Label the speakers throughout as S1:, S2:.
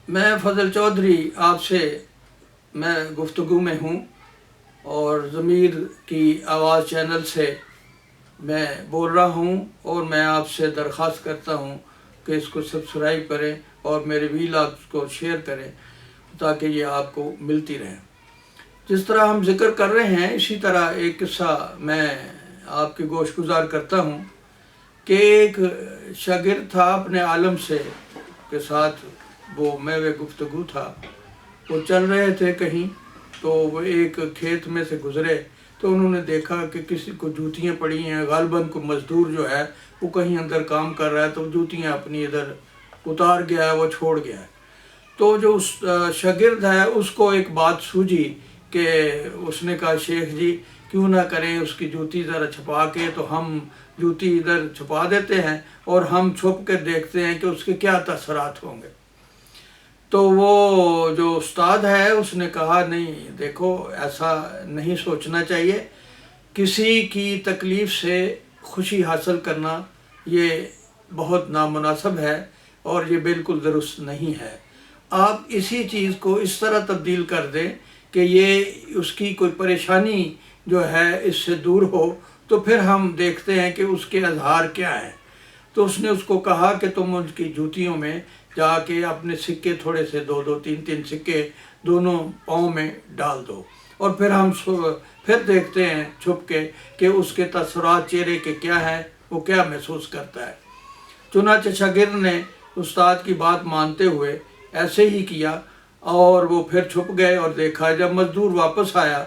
S1: میں فضل چودھری آپ سے میں گفتگو میں ہوں اور ضمیر کی آواز چینل سے میں بول رہا ہوں، اور میں آپ سے درخواست کرتا ہوں کہ اس کو سبسکرائب کریں اور میرے ویلاگز کو شیئر کریں تاکہ یہ آپ کو ملتی رہیں۔ جس طرح ہم ذکر کر رہے ہیں اسی طرح ایک قصہ میں آپ کی گوش گزار کرتا ہوں کہ ایک شاگرد تھا اپنے عالم سے کے ساتھ، وہ میوے گفتگو تھا، وہ چل رہے تھے کہیں تو وہ ایک کھیت میں سے گزرے تو انہوں نے دیکھا کہ کسی کو جوتیاں پڑی ہیں، غالباً کو مزدور جو ہے وہ کہیں اندر کام کر رہا ہے تو جوتیاں اپنی ادھر اتار گیا ہے، وہ چھوڑ گیا ہے۔ تو جو اس شاگرد ہے اس کو ایک بات سوجھی کہ اس نے کہا شیخ جی کیوں نہ کریں اس کی جوتی ذرا چھپا کے، تو ہم جوتی ادھر چھپا دیتے ہیں اور ہم چھپ کے دیکھتے ہیں کہ اس کے کیا تاثرات ہوں گے۔ تو وہ جو استاد ہے اس نے کہا نہیں دیکھو ایسا نہیں سوچنا چاہیے، کسی کی تکلیف سے خوشی حاصل کرنا یہ بہت نامناسب ہے اور یہ بالکل درست نہیں ہے۔ آپ اسی چیز کو اس طرح تبدیل کر دیں کہ یہ اس کی کوئی پریشانی جو ہے اس سے دور ہو، تو پھر ہم دیکھتے ہیں کہ اس کے اظہار کیا ہیں۔ تو اس نے اس کو کہا کہ تم ان کی جوتیوں میں جا کے اپنے سکے تھوڑے سے دو تین سکے دونوں پاؤں میں ڈال دو، اور پھر ہم پھر دیکھتے ہیں چھپ کے کہ اس کے تاثرات چہرے کے کیا ہیں، وہ کیا محسوس کرتا ہے۔ چنانچہ شاگرد نے استاد کی بات مانتے ہوئے ایسے ہی کیا، اور وہ پھر چھپ گئے اور دیکھا جب مزدور واپس آیا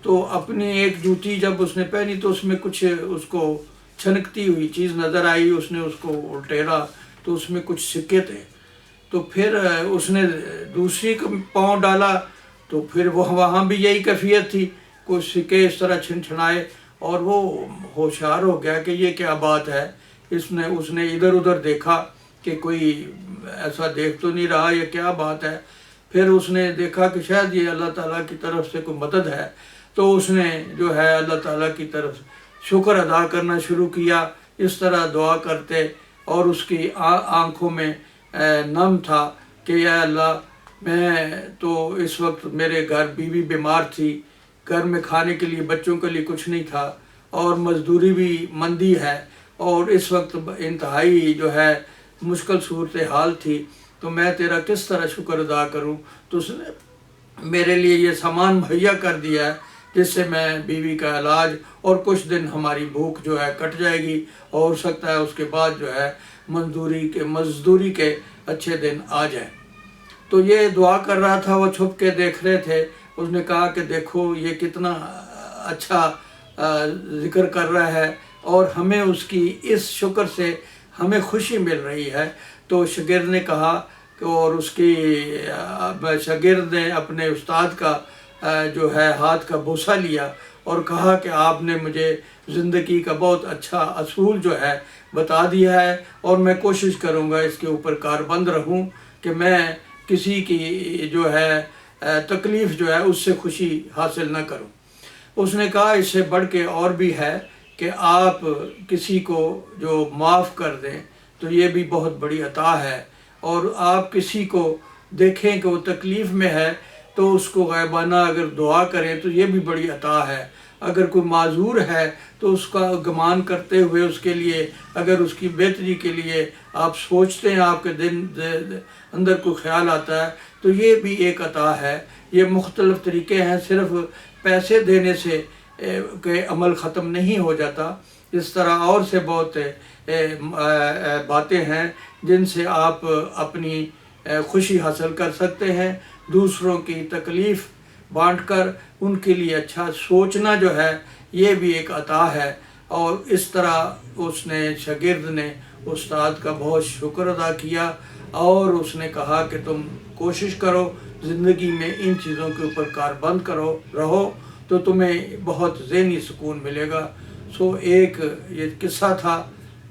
S1: تو اپنی ایک جوتی جب اس نے پہنی تو اس میں کچھ اس کو چھنکتی ہوئی چیز نظر آئی۔ اس نے اس کو الٹیرا تو اس میں کچھ سکے تھے، تو پھر اس نے دوسری پاؤں ڈالا تو پھر وہاں بھی یہی کیفیت تھی، کچھ سکے اس طرح چھنائے، اور وہ ہوشیار ہو گیا کہ یہ کیا بات ہے۔ اس نے ادھر ادھر دیکھا کہ کوئی ایسا دیکھ تو نہیں رہا، یہ کیا بات ہے۔ پھر اس نے دیکھا کہ شاید یہ اللہ تعالیٰ کی طرف سے کوئی مدد ہے، تو اس نے جو ہے اللہ تعالیٰ کی طرف شکر ادا کرنا شروع کیا، اس طرح دعا کرتے، اور اس کی آنکھوں میں نم تھا کہ یا اللہ میں تو اس وقت میرے گھر بیوی بیمار تھی، گھر میں کھانے کے لیے بچوں کے لیے کچھ نہیں تھا، اور مزدوری بھی مندی ہے، اور اس وقت انتہائی جو ہے مشکل صورتحال تھی، تو میں تیرا کس طرح شکر ادا کروں۔ تو اس نے میرے لیے یہ سامان مہیا کر دیا ہے جس سے میں بیوی کا علاج اور کچھ دن ہماری بھوک جو ہے کٹ جائے گی، اور ہو سکتا ہے اس کے بعد جو ہے مزدوری کے اچھے دن آ جائیں۔ تو یہ دعا کر رہا تھا، وہ چھپ کے دیکھ رہے تھے۔ اس نے کہا کہ دیکھو یہ کتنا اچھا ذکر کر رہا ہے، اور ہمیں اس کی اس شکر سے ہمیں خوشی مل رہی ہے۔ تو شاگرد نے کہا اور اس کی شاگرد نے اپنے استاد کا جو ہے ہاتھ کا بوسہ لیا اور کہا کہ آپ نے مجھے زندگی کا بہت اچھا اصول جو ہے بتا دیا ہے، اور میں کوشش کروں گا اس کے اوپر کاربند رہوں کہ میں کسی کی جو ہے تکلیف جو ہے اس سے خوشی حاصل نہ کروں۔ اس نے کہا اس سے بڑھ کے اور بھی ہے کہ آپ کسی کو جو معاف کر دیں تو یہ بھی بہت بڑی عطا ہے، اور آپ کسی کو دیکھیں کہ وہ تکلیف میں ہے تو اس کو غائبانہ اگر دعا کریں تو یہ بھی بڑی عطا ہے۔ اگر کوئی معذور ہے تو اس کا گمان کرتے ہوئے اس کے لیے اگر اس کی بہتری کے لیے آپ سوچتے ہیں، آپ کے اندر کوئی خیال آتا ہے تو یہ بھی ایک عطا ہے۔ یہ مختلف طریقے ہیں، صرف پیسے دینے سے کہ عمل ختم نہیں ہو جاتا، اس طرح اور سے بہت باتیں ہیں جن سے آپ اپنی خوشی حاصل کر سکتے ہیں۔ دوسروں کی تکلیف بانٹ کر ان کے لیے اچھا سوچنا جو ہے یہ بھی ایک عطا ہے، اور اس طرح اس نے شاگرد نے استاد کا بہت شکر ادا کیا، اور اس نے کہا کہ تم کوشش کرو زندگی میں ان چیزوں کے اوپر کاربند رہو تو تمہیں بہت ذہنی سکون ملے گا۔ سو ایک یہ قصہ تھا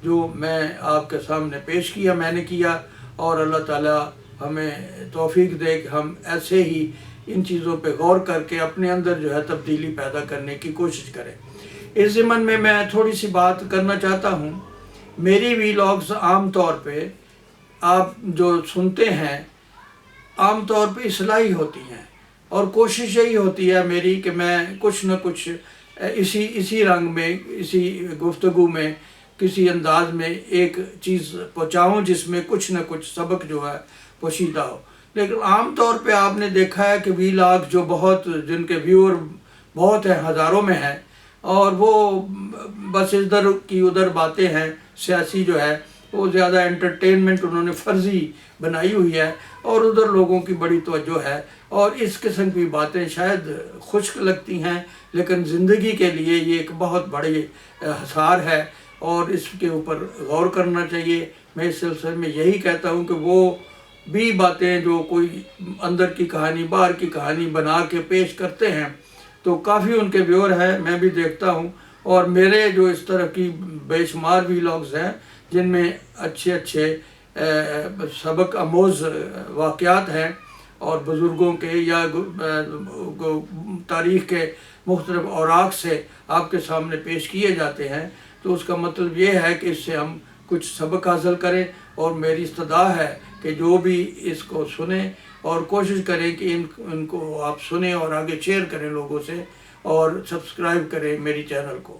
S1: جو میں آپ کے سامنے پیش کیا، میں نے کیا، اور اللہ تعالیٰ ہمیں توفیق دے کہ ہم ایسے ہی ان چیزوں پہ غور کر کے اپنے اندر جو ہے تبدیلی پیدا کرنے کی کوشش کریں۔ اس ضمن میں تھوڑی سی بات کرنا چاہتا ہوں۔ میری ویلاگز عام طور پہ آپ جو سنتے ہیں عام طور پہ اصلاحی ہوتی ہیں، اور کوشش یہی ہوتی ہے میری کہ میں کچھ نہ کچھ اسی رنگ میں، اسی گفتگو میں، کسی انداز میں ایک چیز پہنچاؤں جس میں کچھ نہ کچھ سبق جو ہے پوشیدہ ہو۔ لیکن عام طور پہ آپ نے دیکھا ہے کہ ویلاگ جو جن کے ویور بہت ہیں، ہزاروں میں ہیں، اور وہ بس ادھر کی ادھر باتیں ہیں، سیاسی جو ہے وہ زیادہ انٹرٹینمنٹ انہوں نے فرضی بنائی ہوئی ہے، اور ادھر لوگوں کی بڑی توجہ ہے، اور اس قسم کی باتیں شاید خشک لگتی ہیں، لیکن زندگی کے لیے یہ ایک بہت بڑی حصار ہے، اور اس کے اوپر غور کرنا چاہیے۔ میں اس سلسلے میں یہی کہتا ہوں کہ وہ بھی باتیں جو کوئی اندر کی کہانی باہر کی کہانی بنا کے پیش کرتے ہیں تو کافی ان کے ویور ہیں، میں بھی دیکھتا ہوں، اور میرے جو اس طرح کی بے شمار ویلاگز ہیں جن میں اچھے سبق آموز واقعات ہیں، اور بزرگوں کے یا تاریخ کے مختلف اوراق سے آپ کے سامنے پیش کیے جاتے ہیں، تو اس کا مطلب یہ ہے کہ اس سے ہم کچھ سبق حاصل کریں، اور میری استدعا ہے کہ جو بھی اس کو سنیں اور کوشش کریں کہ ان کو آپ سنیں اور آگے شیئر کریں لوگوں سے، اور سبسکرائب کریں میری چینل کو۔